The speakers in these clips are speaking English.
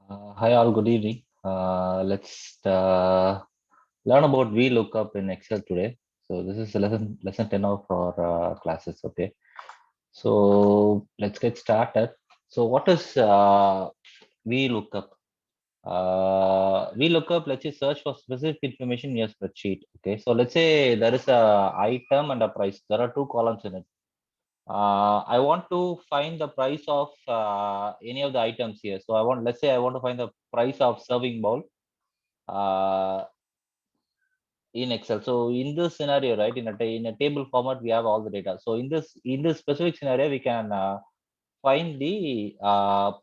Hi all, good evening. Let's learn about VLOOKUP in Excel today. So this is lesson 10 of our classes. Okay. So let's get started. So what is VLOOKUP? VLOOKUP lets you search for specific information in your spreadsheet. Okay. So let's say there is a item and a price. There are two columns in it. I want to find the price of any of the items here. So let's say I want to find the price of serving bowl uh, in Excel. So in this scenario, right, in a table format, we have all the data. So in this specific scenario, we can find the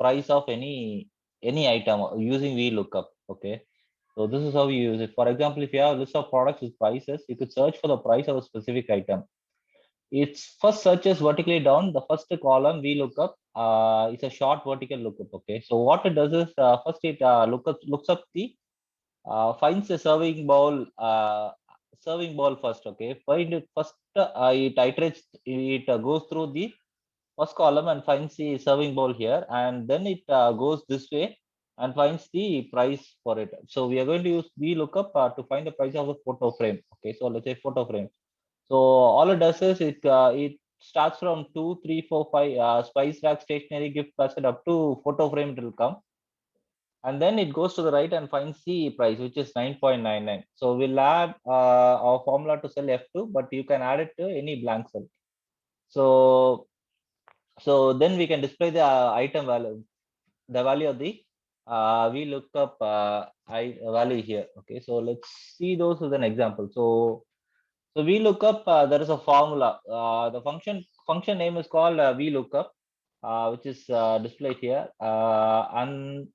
price of any item using VLOOKUP. Okay. So this is how we use it. For example, if you have a list of products with prices, you could search for the price of a specific item. Its first searches vertically down. The first column VLOOKUP is a short vertical lookup. Okay. So what it does is first it looks up the finds a serving bowl first. Okay, find it first. It iterates. It goes through the first column and finds the serving bowl here, and then it goes this way and finds the price for it. So we are going to use VLOOKUP to find the price of a photo frame. Okay, so let's say photo frame. So all it does is it starts from 2, 3, 4, 5 spice rack, stationery, gift basket up to photo frame. It will come, and then it goes to the right and finds the price, which is 9.99. So we'll add our formula to cell F2, but you can add it to any blank cell. So then we can display the item value, the value of the VLOOKUP value here. Okay, so let's see those with an example. So VLOOKUP, there is a formula. The function name is called VLOOKUP, which is displayed here, and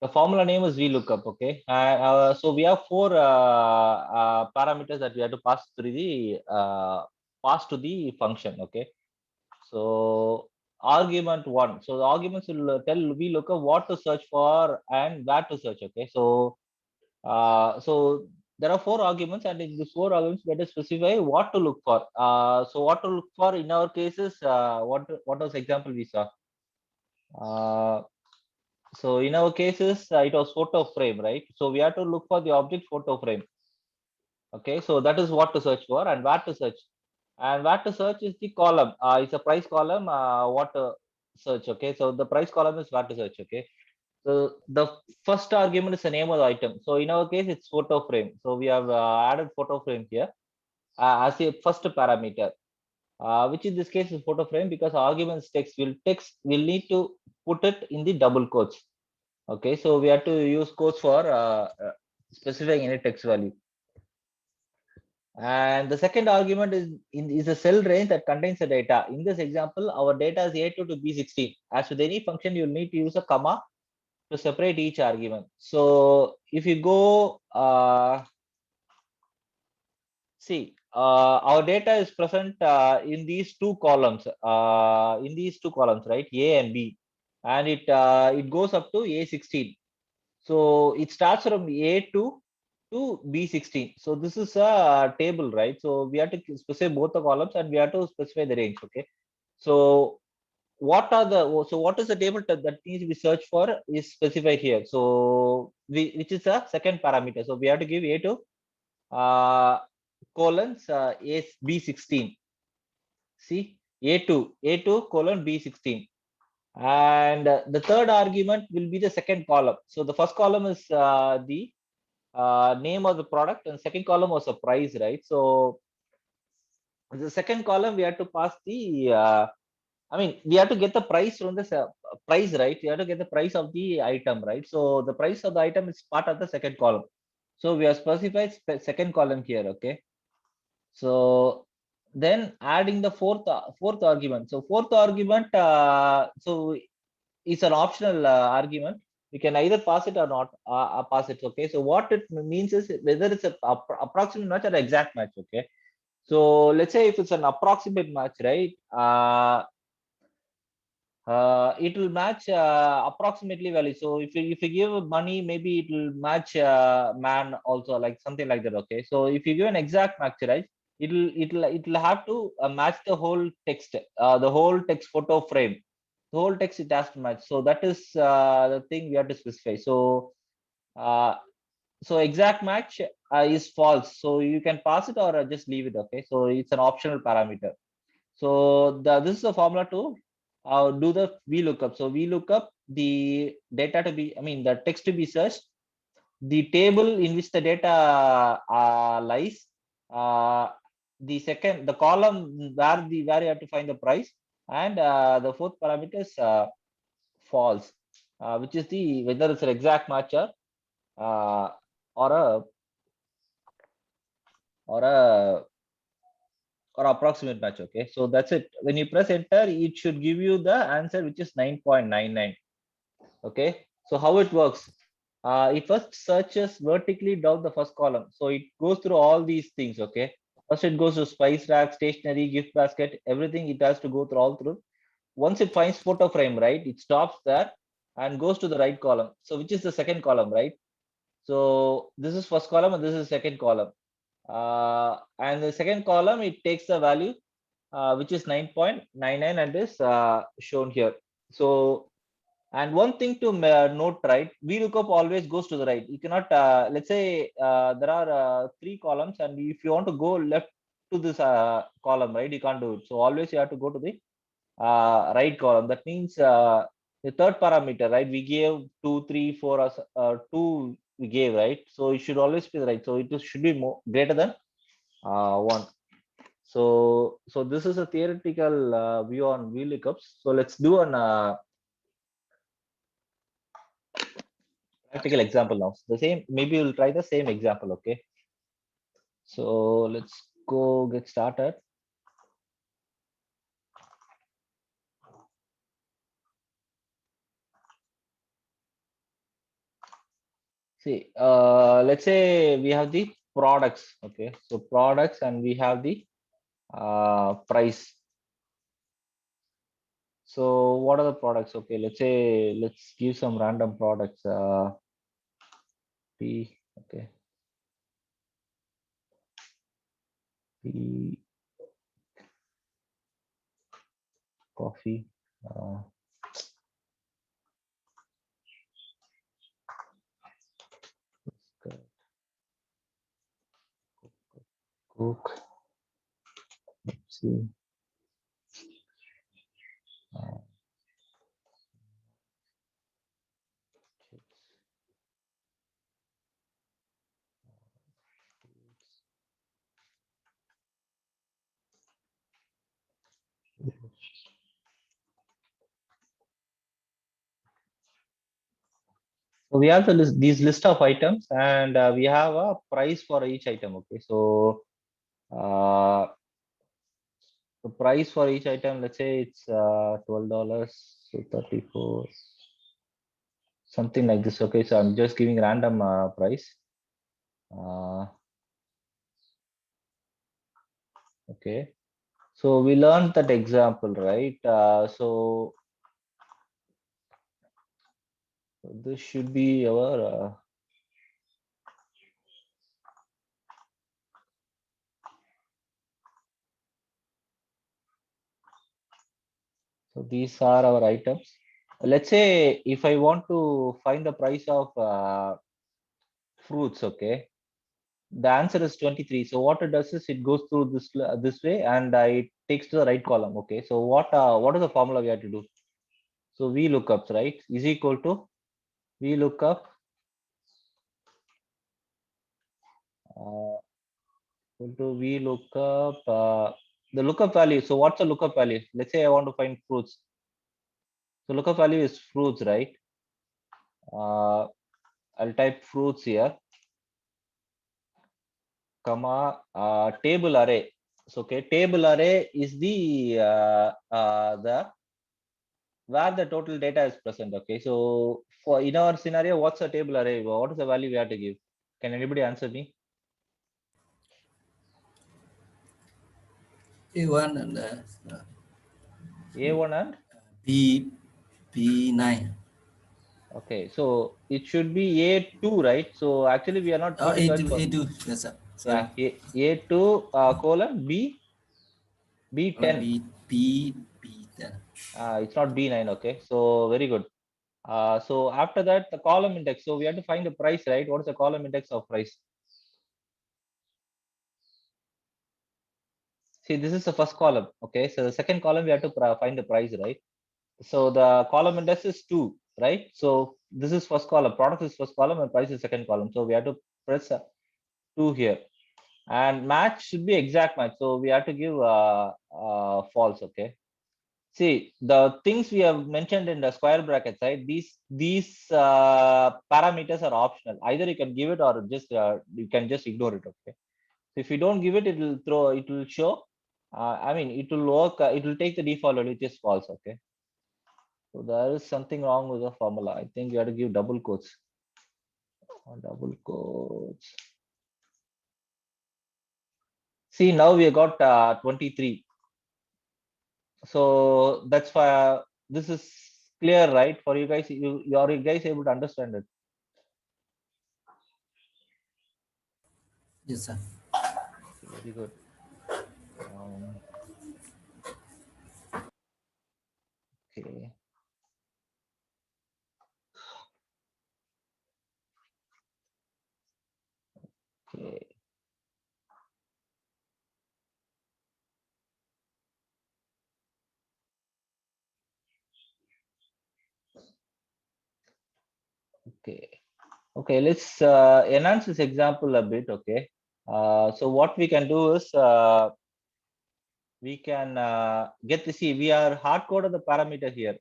the formula name is VLOOKUP. Okay, so we have four parameters that we have to pass to the function. Okay, so argument one. So the arguments will tell VLOOKUP what to search for and where to search. Okay, so there are four arguments, and in these four arguments, we have to specify what to look for. So what to look for in our cases, what was example we saw? Uh, so in our cases, it was photo frame, right? So we have to look for the object photo frame. Okay, so that is what to search for and where to search. And where to search is the column. It's a price column. What to search? Okay, so the price column is where to search. Okay, so the first argument is the name of the item. So in our case, it's photo frame. So we have added photo frame here as a first parameter, which in this case is photo frame because arguments text will need to put it in the double quotes. Okay, so we have to use quotes for specifying any text value. And the second argument is a cell range that contains the data. In this example, our data is A2 to B16. As with any function, you'll need to use a comma to separate each argument. So if you go, see, our data is present in these two columns, right? A and B, and it goes up to A16. So it starts from A2 to B16. So this is a table, right? So we have to specify both the columns and we have to specify the range. Okay. So what is the table that needs to be searched for is specified here. So which is the second parameter. So we have to give A2 colons B16. See, A2 colon B16. And the third argument will be the second column. So the first column is the name of the product, and second column was a price, right? So the second column we have to pass the we have to get the price from the price, right? We have to get the price of the item, right? So the price of the item is part of the second column. So we have specified second column here. Okay, so then adding the fourth argument. So fourth argument, so it's an optional argument. We can either pass it or not pass it. Okay, so what it means is whether it's a approximate match or exact match. Okay, so let's say if it's an approximate match, right? It will match approximately value. So if you give money, maybe it will match man also, like something like that. Okay, so if you give an exact match, right, it'll have to match the whole text photo frame. the whole text it has to match. So that is the thing we have to specify. So so exact match is false. So you can pass it or just leave it. Okay. So it's an optional parameter. So this is the formula to do the VLOOKUP. So VLOOKUP, the data to be, I mean, the text to be searched, the table in which the data lies, the column where you have to find the price, and the fourth parameter is false, which is the whether it's an exact match uh, or a or a or approximate match. Okay, so that's it. When you press enter, it should give you the answer, which is 9.99. Okay, so how it works? It first searches vertically down the first column, so it goes through all these things. Okay, first it goes to spice rack, stationery, gift basket, everything. It has to go through all through. Once it finds photo frame, right, it stops there and goes to the right column, so which is the second column, right? So this is first column and this is second column, and the second column it takes the value which is 9.99 and is shown here. So, and one thing to note, right, VLOOKUP always goes to the right. You cannot, let's say there are three columns, and if you want to go left to this column, right, you can't do it. So always you have to go to the right column. That means the third parameter, right, we gave 2, 3, 4, 2 we gave, right? So it should always be the right. So it should be more greater than 1. So this is a theoretical view on VLOOKUPs. So let's do an practical example now. The same, maybe we'll try the same example. Okay. So let's go get started. See, let's say we have the products. Okay, so products, and we have the price. So what are the products? Okay, let's give some random products. P. Okay. P. Coffee. Coke. Let's see. So we have these list of items, and we have a price for each item. Okay, so the price for each item, let's say it's $12, so 34, something like this. Okay, so I'm just giving random price. Okay, so we learned that example, right? So this should be our so these are our items. Let's say if I want to find the price of fruits, okay, the answer is 23. So what it does is it goes through this way, and it takes to the right column. Okay, so what is the formula we have to do? So VLOOKUPs, right, is equal to VLOOKUP equal to VLOOKUP the lookup value. So what's the lookup value? Let's say I want to find fruits. So lookup value is fruits, right? I'll type fruits here, comma table array. So okay, table array is the where the total data is present. Okay, so for in our scenario, what's a table array? What is the value we have to give? Can anybody answer me? A1 and A1 and P9. okay, so it should be A2, right? So actually we are not going to search A2, for, A2. Yes, sir. Sorry. yeah, A2 colon B Column B10. B10. It's not B9. Okay, so very good. So after that, the column index. So we have to find the price, right? What is the column index of price? See, this is the first column. Okay, so the second column we have to find the price, right? So the column index is 2, right? So this is first column. Product is first column and price is second column. So we have to press 2 here. And match should be exact match. So we have to give false. Okay. See, the things we have mentioned in the square brackets, right? These parameters are optional. Either you can give it or just you can just ignore it. Okay. So if you don't give it, it will throw. It will show. I mean, it will work. It will take the default value, which is false. Okay. So there is something wrong with the formula. I think you have to give double quotes. Double quotes. See, now we got 23. So that's why this is clear, right? For you guys, are you guys able to understand it? Yes, sir. Very good. Um, okay. Okay. Okay. Okay. Let's enhance this example a bit. Okay. So what we can do is we can get to see we are hard coded the parameter here,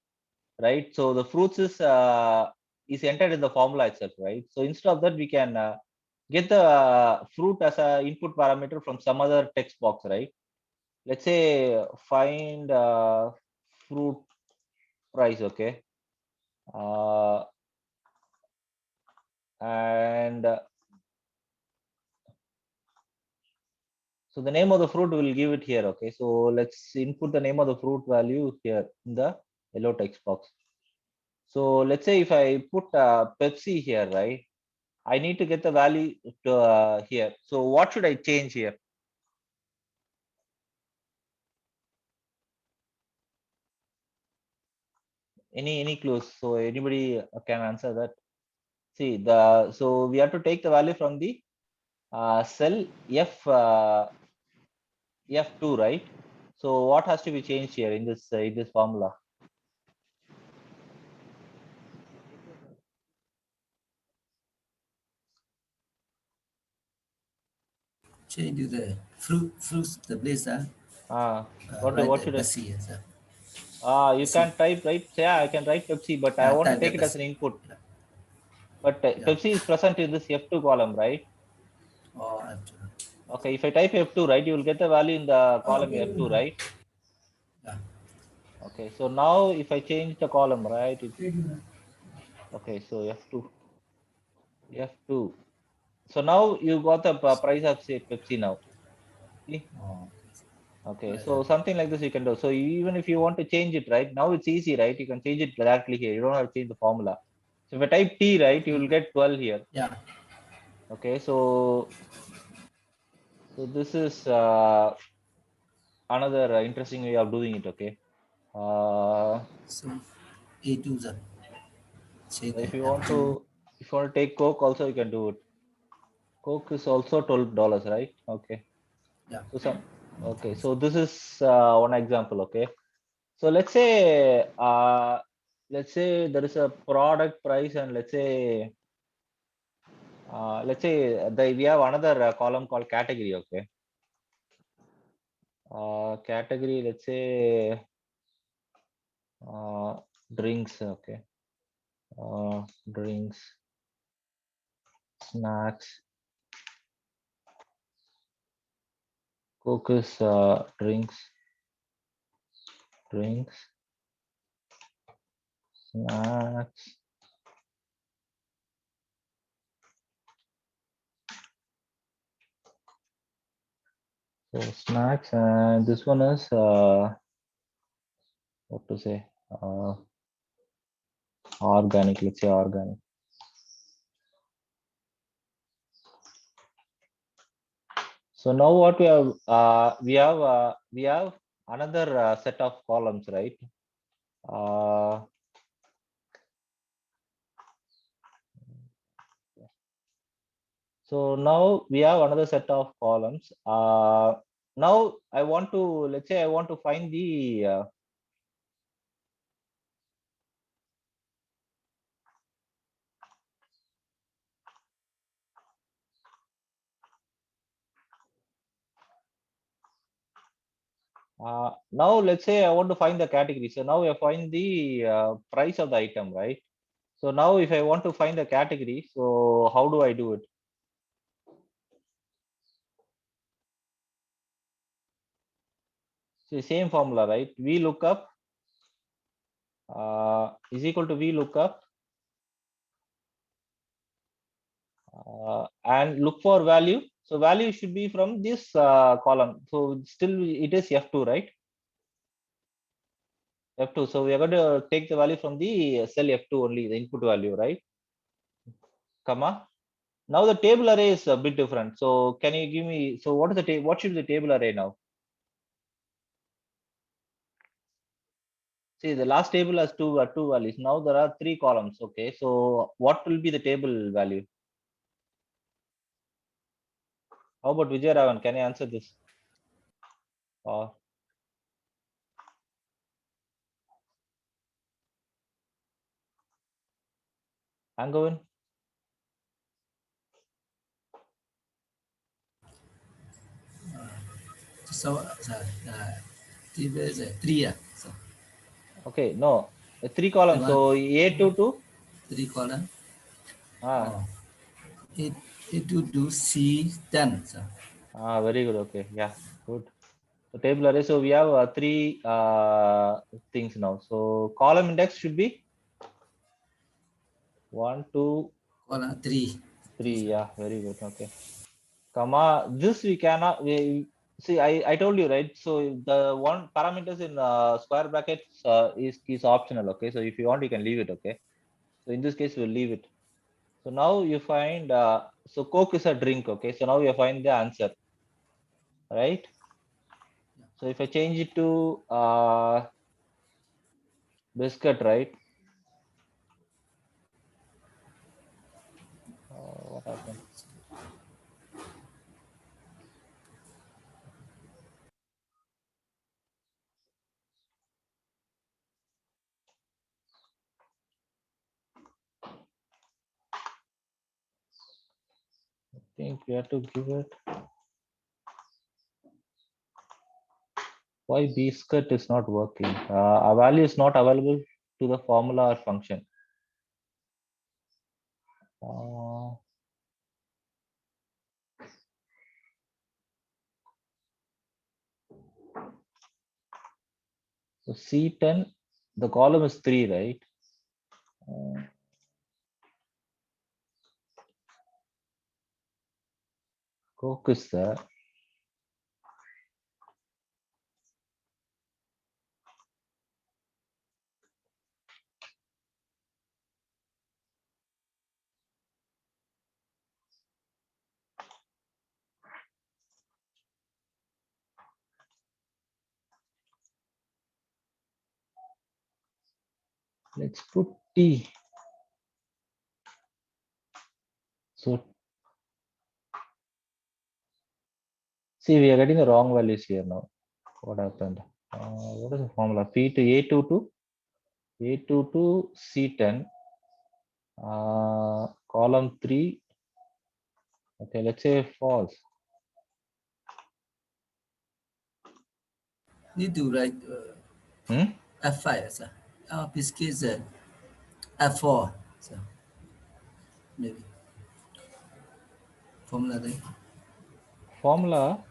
right? So the fruits is entered in the formula itself, right? So instead of that, we can get the fruit as a input parameter from some other text box, right? Let's say find fruit price, okay? Uh, and so the name of the fruit will give it here, okay? So let's input the name of the fruit value here in the yellow text box. So let's say if I put Pepsi here, right? I need to get the value to here. So what should I change here? Any clues? So anybody can answer that. See the so we have to take the value from the cell F2, right? So what has to be changed here in this formula? Change to the fruits, the place, right, What the should I? Pepsi, yes, sir. You See, can type right. Yeah, I can write Pepsi, but I yeah, want to type the take it as an Pepsi. input. Yeah, But yeah. Pepsi is present in this F2 column, right? Oh, after. Okay, if I type F2, right, you will get the value in the column F2, right? Yeah. Okay, so now if I change the column, right? Okay, so F2. So now you got the price of say Pepsi now. See? Oh, Okay, yes, so sir. something like this you can do. So even if you want to change it, right? Now it's easy, right? You can change it directly here. You don't have to change the formula. So if I type T, right, you will get 12 here. Yeah. Okay, so this is another interesting way of doing it. Okay. Uh, So A2, sir. Say so the if you want F2. to take Coke also you can do it. Coke is also $12, right? Okay. Yeah. So some okay. So this is one example. Okay. So let's say there is a product price and let's say we have another column called category. Okay. Category. Let's say uh, drinks. Okay. Drinks, snacks, Coke is drinks, snacks. So snacks and this one is what to say organic. Let's say organic. So now what we have we have another set of columns, right? Uh, so now we have another set of columns. Now I want to, let's say I want to find the now let's say I want to find the category. So now I find the price of the item, right? So now if I want to find the category, so how do I do it? So same formula, right? VLOOKUP is equal to VLOOKUP and look for value. So value should be from this column. So still it is F2, right? F2. So we are going to take the value from the cell F2 only, the input value, right? Comma. Now the table array is a bit different. So can you give me, so what is the table, what should be the table array now? See, the last table has two values. Now there are three columns. Okay. So what will be the table value? How about Vijay Ravan? Can you answer this? Or Angovin? So, table is 3, so Okay. No, three I columns. want So A2 to 3 column. ah, Oh, it to do C10, so very good. Okay. Yeah. Good. So table array. So we have three things now. So column index should be 1, 2, column 3. 3. Yeah. Very good. Okay. Comma, this we cannot, we see, I told you, right? So the one parameters in square brackets is optional. Okay. So if you want, you can leave it. Okay. So in this case, we'll leave it. So now you find, so Coke is a drink. Okay. So now you find the answer, right? So if I change it to biscuit, right? What happened? I think we have to give it. Why biscuit is not working? A value is not available to the formula or function. Uh, So C10, the column is 3, right? Uh, Coke is there. Let's put T. So see, we are getting the wrong values here now. What happened? What is the formula? P to A2 to A2 to C10. Column 3. Okay, let's say false. Need to write Hmm? F5, so biscuit is F4, so maybe formula there. Formula?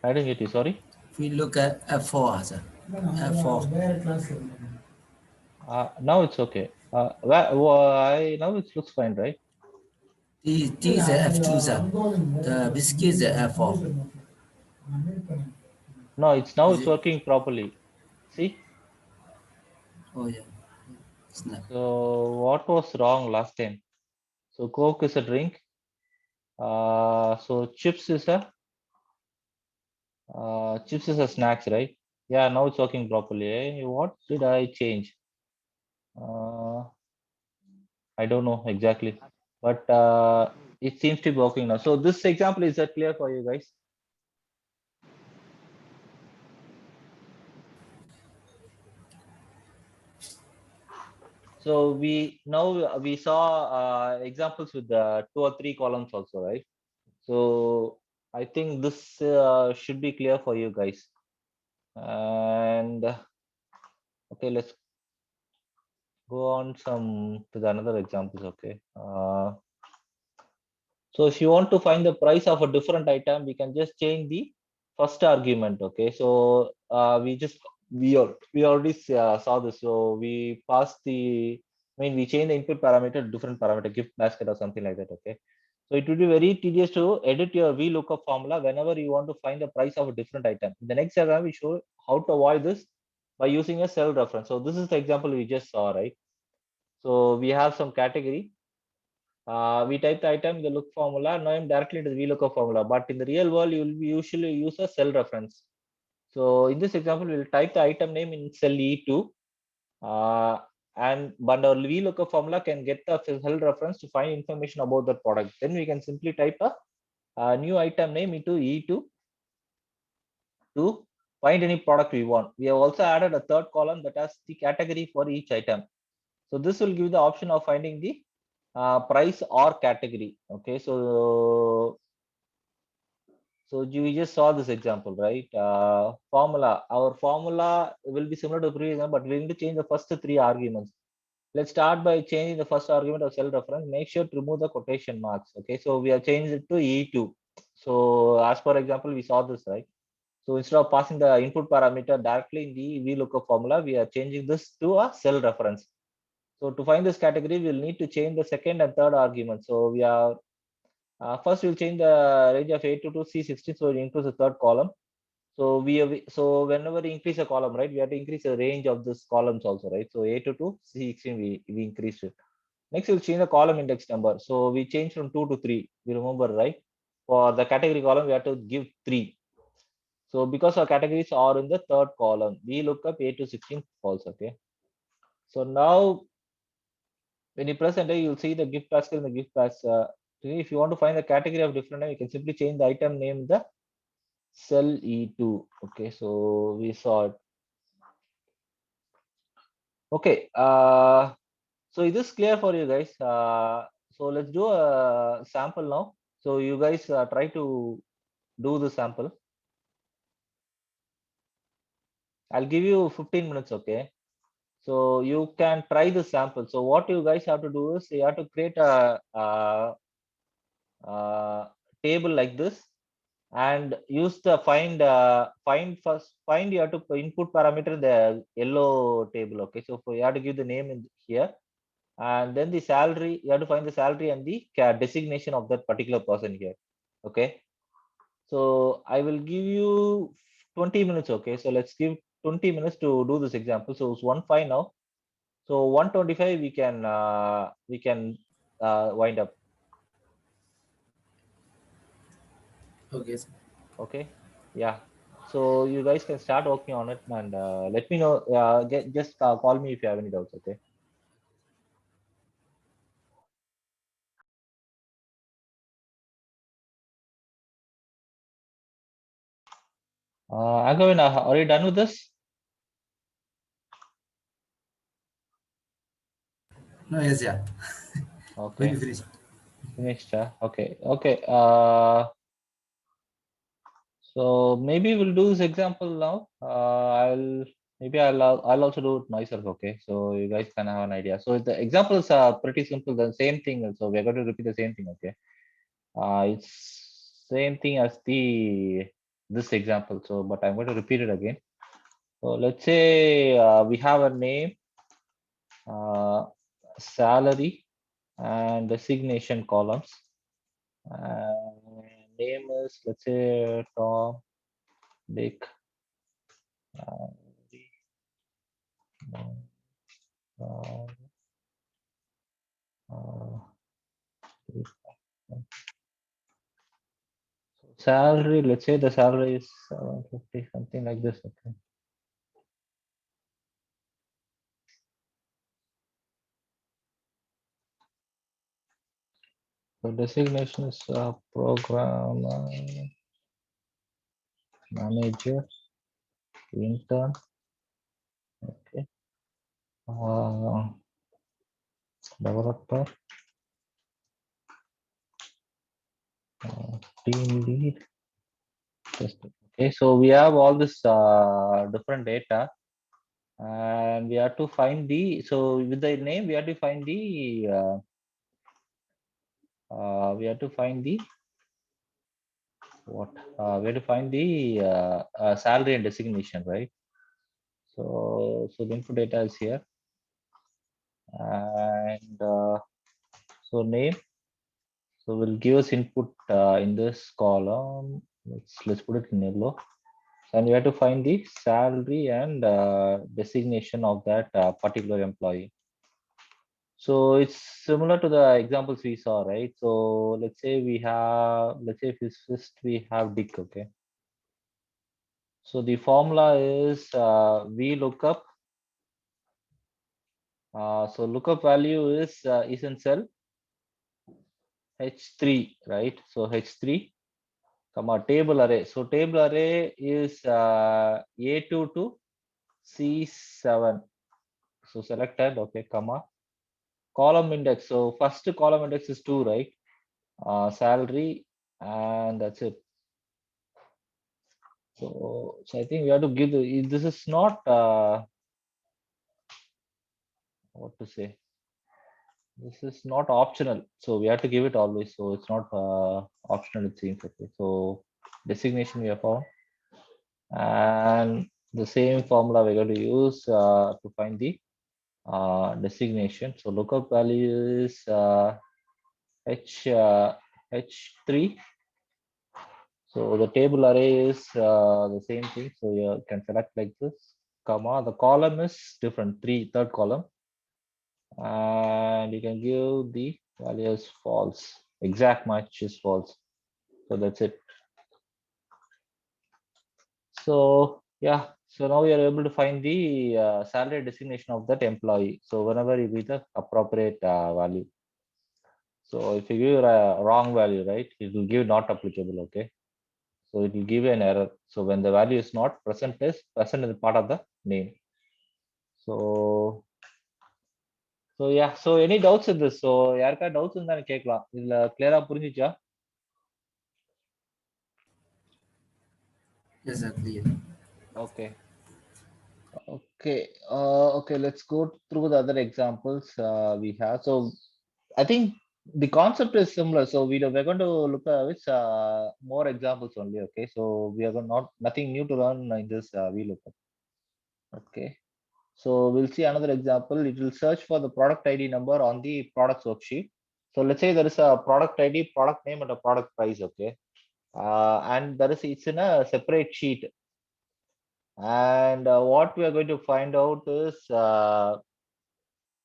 I didn't get you. Sorry. If we look at F4, so F4, Now it's okay. Now it looks fine, right? T is F2, so the biscuit is F4. No, it's now Is it's it? working properly. See? Oh yeah, snap. So what was wrong last time? So Coke is a drink. So chips is a snacks, right? Yeah, now it's working properly. Eh? What did I change? I don't know exactly, but it seems to be working now. So this example is that clear for you guys? So we now we saw examples with the 2 or 3 columns also, right? So I think this should be clear for you guys. And okay, let's go on some to the another examples. Okay. So if you want to find the price of a different item, we can just change the first argument. Okay. So we already saw this. So we passed the, I mean, we change the input parameter to different parameter, gift basket or something like that. Okay. So it would be very tedious to edit your VLOOKUP formula whenever you want to find the price of a different item. In the next diagram, we show how to avoid this by using a cell reference. So this is the example we just saw, right? So we have some category. We type the item in the look formula, now directly into the VLOOKUP formula. But in the real world, you will usually use a cell reference. So in this example, we'll type the item name in cell E2. But our VLOOKUP formula can get the cell reference to find information about that product. Then we can simply type a new item name into E2 to find any product we want. We have also added a third column that has the category for each item. So this will give the option of finding the price or category. Okay, so we just saw this example, right? Formula. Our formula will be similar to previous one, but we need to change the first 3 arguments. Let's start by changing the first argument of cell reference. Make sure to remove the quotation marks. Okay, so we have changed it to E2. So as per example, we saw this, right? So instead of passing the input parameter directly in the VLOOKUP formula, we are changing this to a cell reference. So to find this category, we'll need to change the second and third argument. So we are first we'll change the range of A2 to C16, so it includes the third column. So whenever we increase a column, right, we have to increase the range of this columns also, right? So A2 to C16 we increased it. Next we'll change the column index number. So we change from 2 to 3. You remember, right? For the category column, we have to give 3. So because our categories are in the third column, we look up A to 16 false. Okay. So now when you press enter, you'll see the gift basket and the gift basket. If you want to find the category of different name, you can simply change the item name in the cell E2. Okay, so we saw it. Okay, so is this clear for you guys? So let's do a sample now. So you guys try to do the sample. I'll give you 15 minutes, okay? So you can try the sample. So what you guys have to do is you have to create a table like this and use the find you have to input parameter in the yellow table. Okay, so you have to give the name in here, and then the salary, you have to find the salary and the designation of that particular person here. Okay, so I will give you 20 minutes. Okay, so let's give 20 minutes to do this example. So it's 1 5 now, so 125 we can wind up. Okay. Okay, yeah. So you guys can start working on it and let me know. Just call me if you have any doubts. Okay. Agavin, are you done with this? No, yes, yeah. Will be Okay, finished. finished. Okay, okay. So maybe we'll do this example now. I'll also do it myself. Okay, so you guys can have an idea. So the examples are pretty simple. The same thing. So we're going to repeat the same thing. Okay. It's same thing as the this example. So, but I'm going to repeat it again. So let's say we have a name, uh, salary, and designation columns. Name is, let's say, Tom, Dick, uh, uh, salary. Let's say the salary is 750, something like this. Okay. So designation is program manager, intern, okay, developer, team lead. Okay, so we have all this different data, and we have to find the, so with the name we have to find the we have to find the what we have to find the salary and designation, right? So the input data is here, and so name, so we'll give us input in this column. Let's put it in yellow, and we have to find the salary and designation of that particular employee. So it's similar to the examples we saw, right? So let's say we have, let's say if it's first we have Dick, okay? So the formula is VLOOKUP. So lookup value is in cell H3, right? So H3, comma table array. So table array is A2 to C7. So selected, okay, comma column index. So first column index is 2, right? Salary, and that's it. So I think we have to give this is not what to say. This is not optional, so we have to give it always. So it's not optional. It seems okay. So designation we have found, and the same formula we're going to use to find the designation. So lookup value is H3. So the table array is the same thing. So you can select like this, comma. The column is different, third column, and you can give the value as false. Exact match is false. So that's it. So yeah, so now we are able to find the salary designation of that employee. So whenever you give the appropriate value. So if you give a wrong value, right, it will give not applicable. Okay. So it will give you an error. So when the value is not present, is present in the part of the name. So yeah, so any doubts in this? So யாருக்கா doubts இருந்தா கேட்கலாம். இதுல clear-ஆ புரிஞ்சுச்சா? Yes, clear. Okay. Okay, let's go through the other examples we have. So I think the concept is similar. So we're going to look at which more examples only. Okay, so we are not nothing new to learn in this VLOOKUP. Okay, so we'll see another example. It will search for the product ID number on the products worksheet. So let's say there is a product ID, product name, and a product price. Okay, and it's in a separate sheet. And what we are going to find out is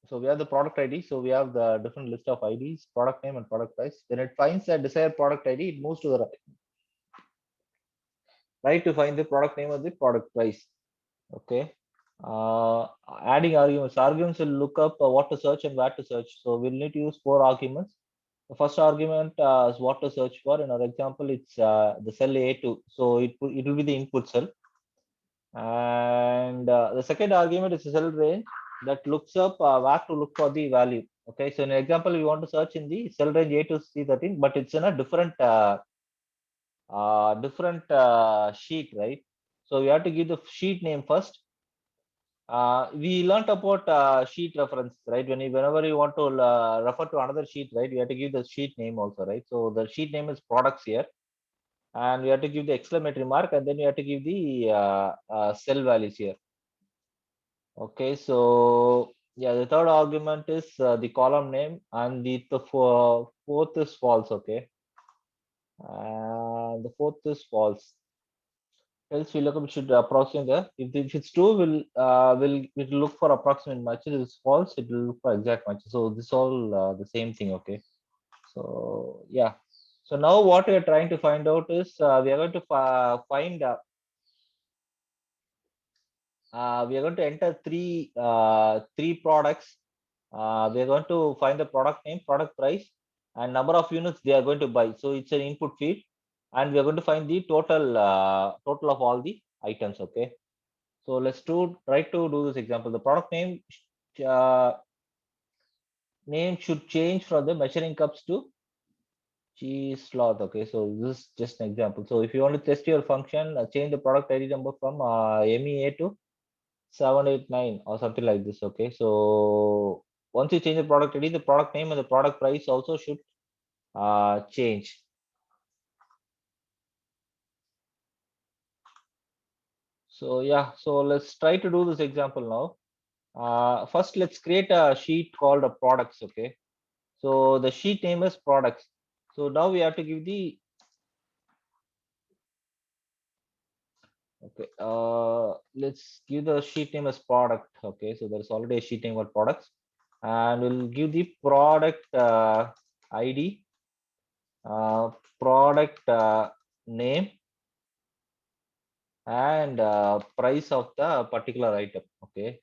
so we have the product ID. So we have the different list of IDs, product name and product price. When it finds that desired product ID, it moves to the right to find the product name or the product price. Okay. Adding arguments. Arguments will look up what to search and where to search. So we'll need to use 4 arguments. The first argument is what to search for. In our example, it's the cell A2. So it will be the input cell. And the second argument is a cell range that looks up where to look for the value. Okay, so in example, we want to search in the cell range A to C13, but it's in a different sheet, right? So we have to give the sheet name first. We learned about sheet reference, right? Whenever you want to refer to another sheet, right, you have to give the sheet name also, right? So the sheet name is products here, and we have to give the exclamatory mark, and then you have to give the cell values here. Okay, so yeah, the third argument is the column name, and the fourth is false. Okay, and the fourth is false. Else VLOOKUP should approximate if it's true, will look for approximate matches. If it's false, it will look for exact matches. So this all the same thing. Okay, so yeah. So now what we are trying to find out is we are going to find we are going to enter three products. We are going to find the product name, product price, and number of units they are going to buy. So it's an input field, and we are going to find the total total of all the items. Okay. So let's try to do this example. The product uh, name should change from the measuring cups to cheese sloth. Okay, so this is just an example. So if you want to test your function, change the product ID number from MEA to 789 or something like this. Okay, so once you change the product ID, the product name and the product price also should change. So yeah, so let's try to do this example now. First, let's create a sheet called a products. Okay, so the sheet name is products. So now we have to give the okay. Let's give the sheet name as product. Okay, so there's already a sheet name called products, and we'll give the product ID, product name, and price of the particular item. Okay,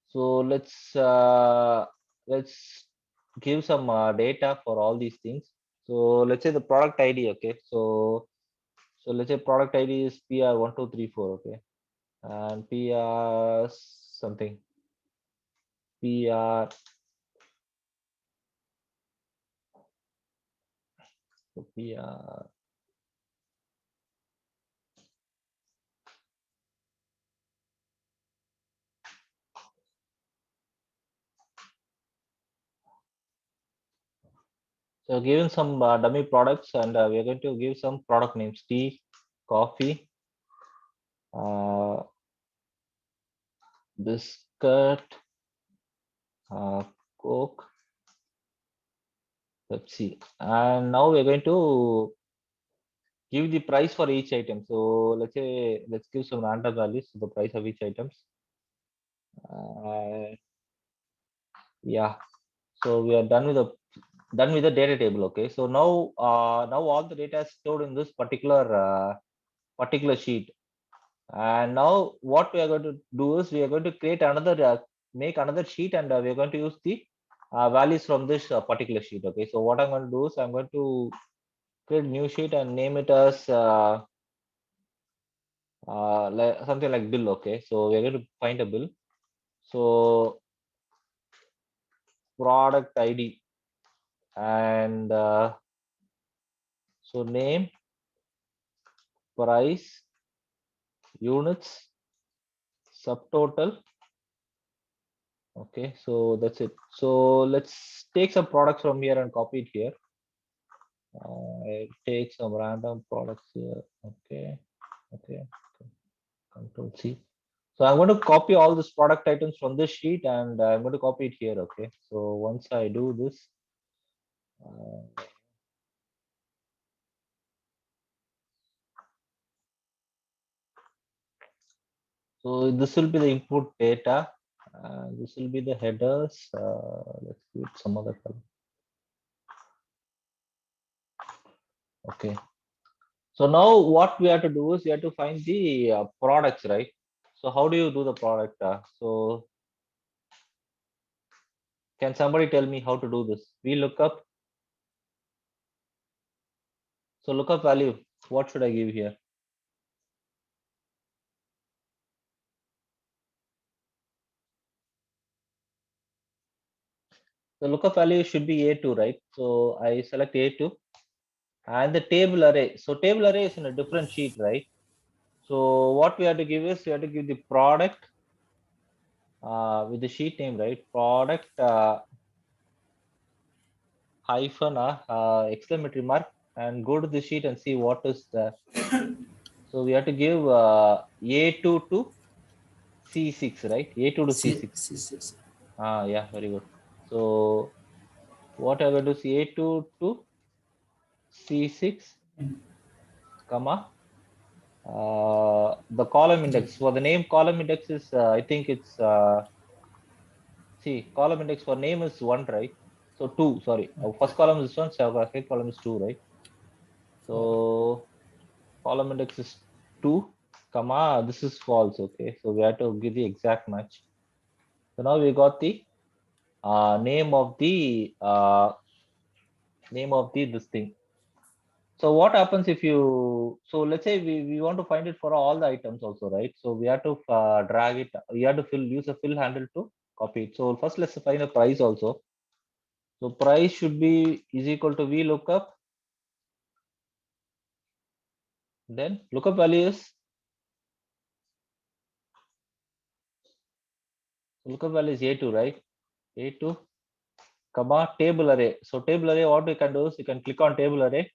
so let's give some data for all these things. So let's say the product ID. Okay, so let's say product ID is PR1234. Okay, and PR something PR so PR. So given some dummy products, and we are going to give some product names: tea, coffee, uh, biscuit, Coke, Pepsi. And now we're going to give the price for each item. So let's give some random values to the price of each items. Uh, yeah. So we are done with the data table. Okay. So now all the data is stored in this particular sheet. And now what we are going to do is we are going to create another make another sheet, and we are going to use the values from this particular sheet. Okay. So what I'm going to do is I'm going to create new sheet and name it as something like bill. Okay, so we're going to find a bill. So product ID, and so name, price, units, subtotal. Okay, so that's it. So let's take some products from here and copy it here. I'll take some random products here. Okay, okay, Control C. So I'm going to copy all these product items from this sheet, and I'm going to copy it here. Okay, so once I do this, so this will be the input data. This will be the headers. Let's give it some other color. Okay. So now what we have to do is we have to find the products, right? So how do you do the product? So can somebody tell me how to do this? We look up. So lookup value. What should I give here? The lookup value should be A2, right? So I select A2 and the table array. So table array is in a different sheet, right? So what we have to give is we have to give the product with the sheet name, right? Product hyphen exclamatory mark, and go to the sheet and see what is there. So we have to give A2 to C6, right? A2 to C6. Yeah, very good. So what I'm going to see A2 to C6, comma, the column index for the name column index is I think it's see column index for name is 1, right? So 2, sorry. First column is 1, second column is 2, right? So column index is 2, comma, this is false. Okay, so we have to give the exact match. So now we got the name of the name of this thing. So what happens if you, so let's say we want to find it for all the items also, right? So we have to drag it, we have to use a fill handle to copy it. So first let's find a price also. So price should be is equal to v lookup, then lookup value is, lookup value is a2, right? A2 comma table array. So table array, what we can do is you can click on table array,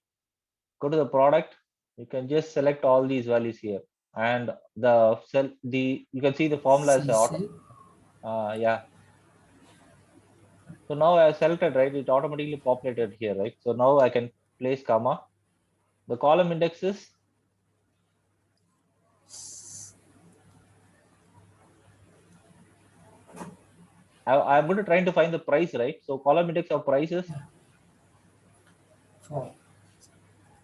go to the product, you can just select all these values here, and the cell, the you can see the formula is auto, CC. yeah. So now I selected, right, it automatically populated here, right? So now I can place comma, the column index is, I'm going to trying to find the price, right? So column index of prices, 4.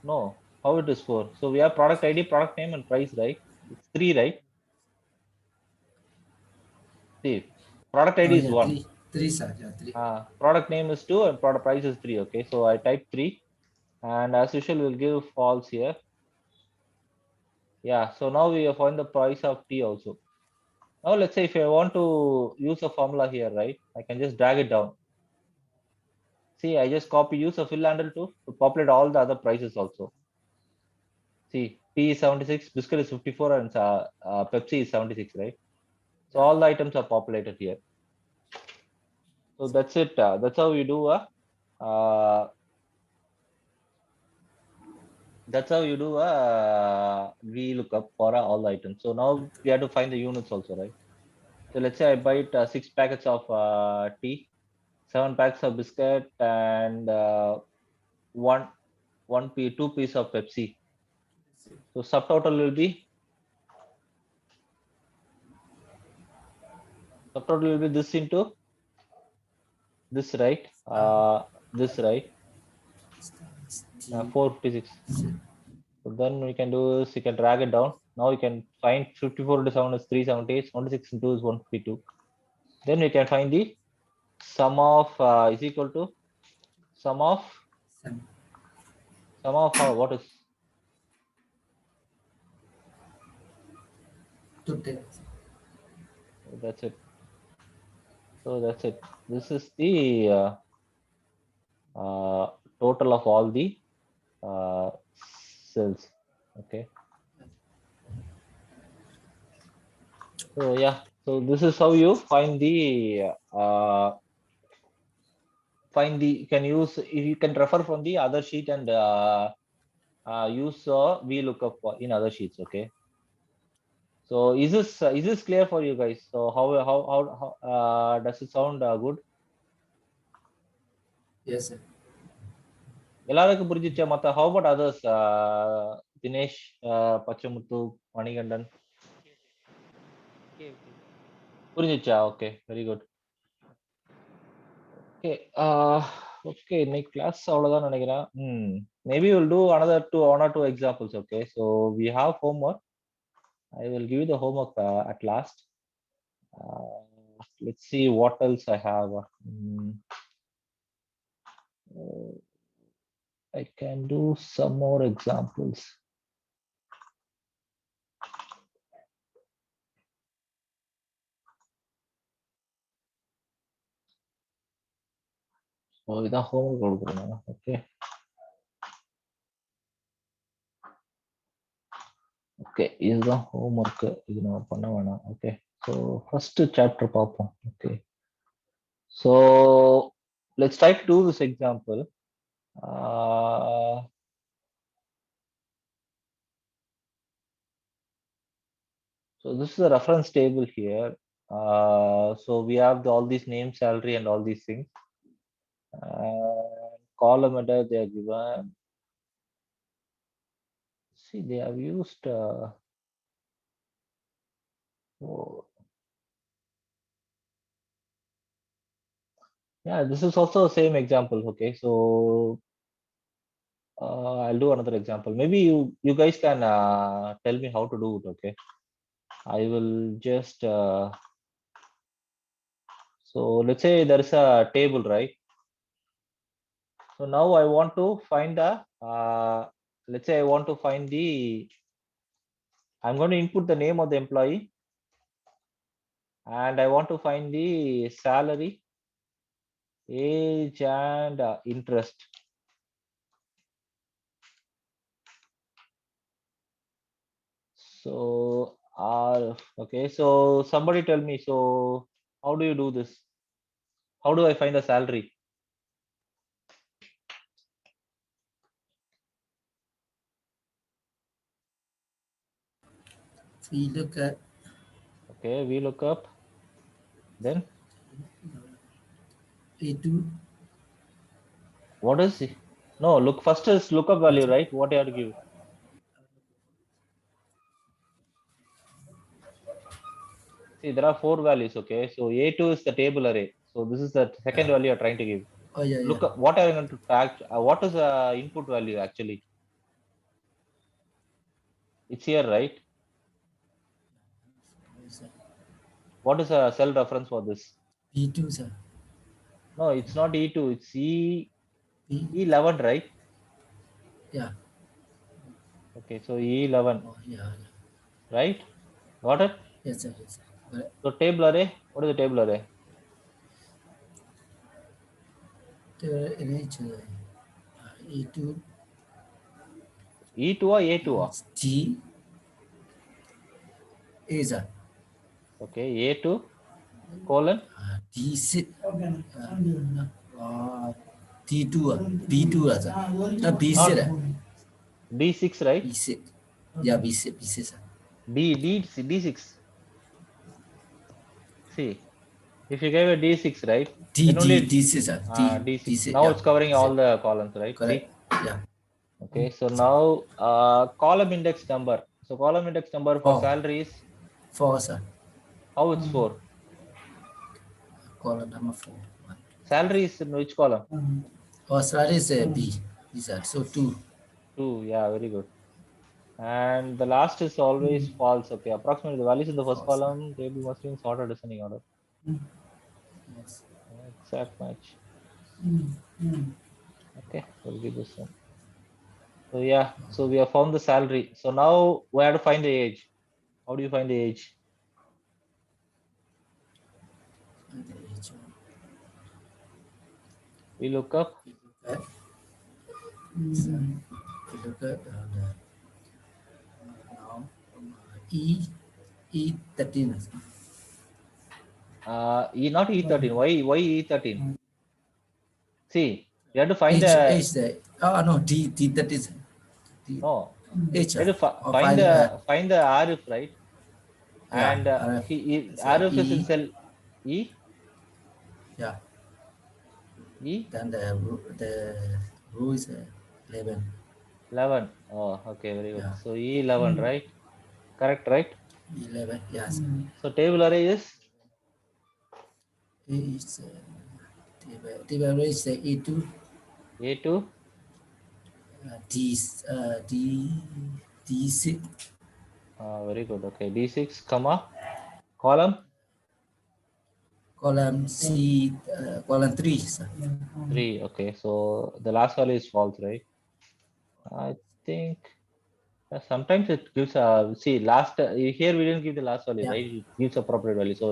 no, how it is 4? So we have product ID, product name, and price, right? It's 3, right? See, product Oh ID is yeah, 1, 3. 3 sir. Yeah, 3. product name is 2, and product price is 3. Okay, so I type 3, and as usual we'll give false here. Yeah, so now we have found the price of tea also. Now let's say if I want to use a formula here, right, I can just drag it down. See, I just copy, use a fill handle to populate all the other prices also. See, tea is 76, biscuit is 54, and Pepsi is 76, right? So Yeah. all the items are populated here. So that's it. That's how you do a uh, that's how you do a VLOOKUP for all the items. So now we have to find the units also, right? So let's say I buy 6 packets of tea, 7 packs of biscuit, and one two piece of Pepsi. So subtotal will be this into this, right? This, right? 456. So then we can do is you can drag it down. Now you can find 54 into 7 is 378, 76 into 2 is 152. Then we can find the sum of is equal to sum of what is, 2 10. that's it. So that's it. This is the uh, total of all the uh, cells. Okay. So yeah. So this is how you find the you can use, you can refer from the other sheet and use VLOOKUP in other sheets. Okay. So is this clear for you guys? So how does it sound good? Yes sir. எல்லாருக்கும் புரிஞ்சிச்சா? மத்த how about others? Dinesh, Pachamuthu, Manigandan. புரிஞ்சிச்சா? Okay, very good. Okay, okay, இன்னைக்கு class அவ்வளவுதான் நினைக்கிறேன். Maybe we'll do another one or two examples. Okay, so we have homework. I will give you the homework at last. Let's see what else I have. I can do some more examples. So இதான் homework கொடுக்குறேன். Okay. Okay, இதுதான் homework. இது நம்ம பண்ண வேணாம். Okay. So first chapter பார்ப்போம். Okay. So let's try to do this example. So this is a reference table here. So we have all these names, salary, and all these things. Column header they are given. See, they have used. Oh, yeah, this is also the same example. Okay, so I'll do another example. Maybe you guys can tell me how to do it. Okay, I will just. So let's say there is a table, right? So now I want to find the, let's say I want to find I'm going to input the name of the employee, and I want to find the salary, age, and interest. So, okay. So somebody tell me. So how do you do this? How do I find the salary? We look at Okay, we look up. Then A2. what is it? No, look first is lookup value, right? What you have to give? See, there are 4 values. Okay, so A2 is the table array. So this is the second value you're trying to give. Oh yeah, Look yeah. up what are you going to tag? What is the input value actually? It's here, right? What is a cell reference for this? B2, sir. No, it's not E2. It's B. E11, right? Yeah. Okay, so E11, Oh yeah. right? Got it? Yes, sir. Yes, sir. But So table array. What is the table array? the image A2 E2 or A2? G is a Okay, A2 colon D6 D2 B2 sir. B6 D6, right? B6. Yeah, B6 sir. D6. See, if you gave a D6, right? D Then only D6 sir. D6. D6. Now Yeah. it's covering D6. all the columns, right? Correct. See? Yeah. Okay, so now column index number. So column index number for 4. salary is 4 sir. how it's 4. Column number 4. Salary is in which column? Oh, salary is B. B sir. So 2. 2. Yeah, very good. And the last is always false. Okay, approximately the values in the first False. column table must be in sorted descending order. Yes. Exact match. Okay, we'll give this one. So yeah, so we have found the salary. So now we have to find the age. How do you find the age? And the age. We look up Okay. So, we look at now E13. not E13. Why E13? See, you have to find H the no D13. D, no. H You have to or find the Arif, right? yeah And so Arif is in E cell E. yeah E then the row is 11. 11. Oh, okay, very good. Yeah. So E11, right? Correct, right? 11 yes. So table array is Is table is E2 A2. D D6 Very good. Okay, D6, comma, column column C column 3 sir. 3. Okay, so the last value is false, right? I think sometimes it gives see last here we didn't give the last value, Yeah. right? It gives appropriate value, so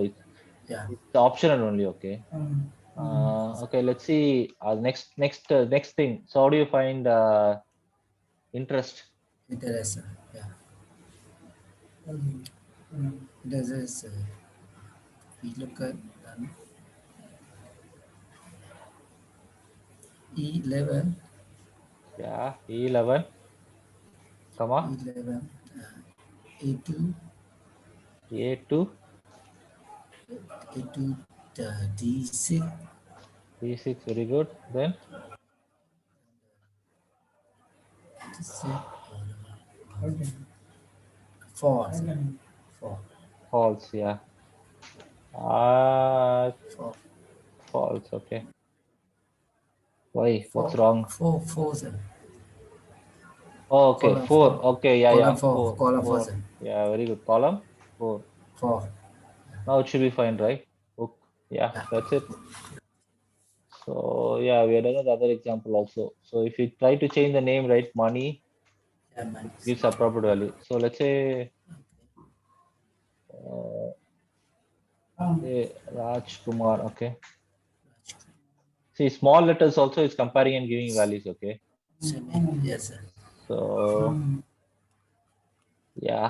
Yeah. it's optional only. Okay. Okay, let's see. Next thing. So how do you find interest? Interest yeah. This is we look at E11 Yeah, E11, comma, E11 A2 A2, A2 D6 D6. Very good. Then D6 4 4 false. Yeah. Uh, 4 false. Okay. Why? What's 4 wrong? 4 4 sir. Oh, okay. Column 4. 4 Okay. Yeah. column Yeah. 4 4. column 4 4. sir. Yeah. Very good. Column 4. 4 Now it should be fine, right? Okay. Yeah. yeah. That's it. So yeah, we are done with the other example also. So if you try to change the name, right, money Yeah, money. gives appropriate value. So let's say, Raj Kumar. Okay. See, small letters also is comparing and giving values. Okay. Yes, sir. So yeah.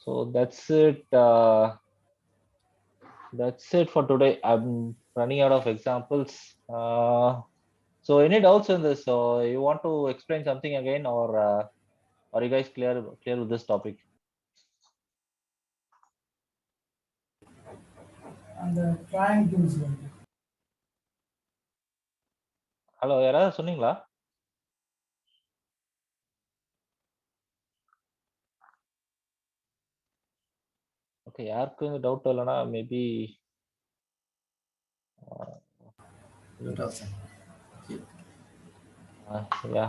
So that's it. That's it for today. I'm running out of examples. So any doubts in this? So you want to explain something again, or are you guys clear with this topic? And the triangles. Hello யாராவது சொன்னீங்களா? Okay, யாருக்கும் doubt இல்லைன்னா maybe No doubt, sir. யா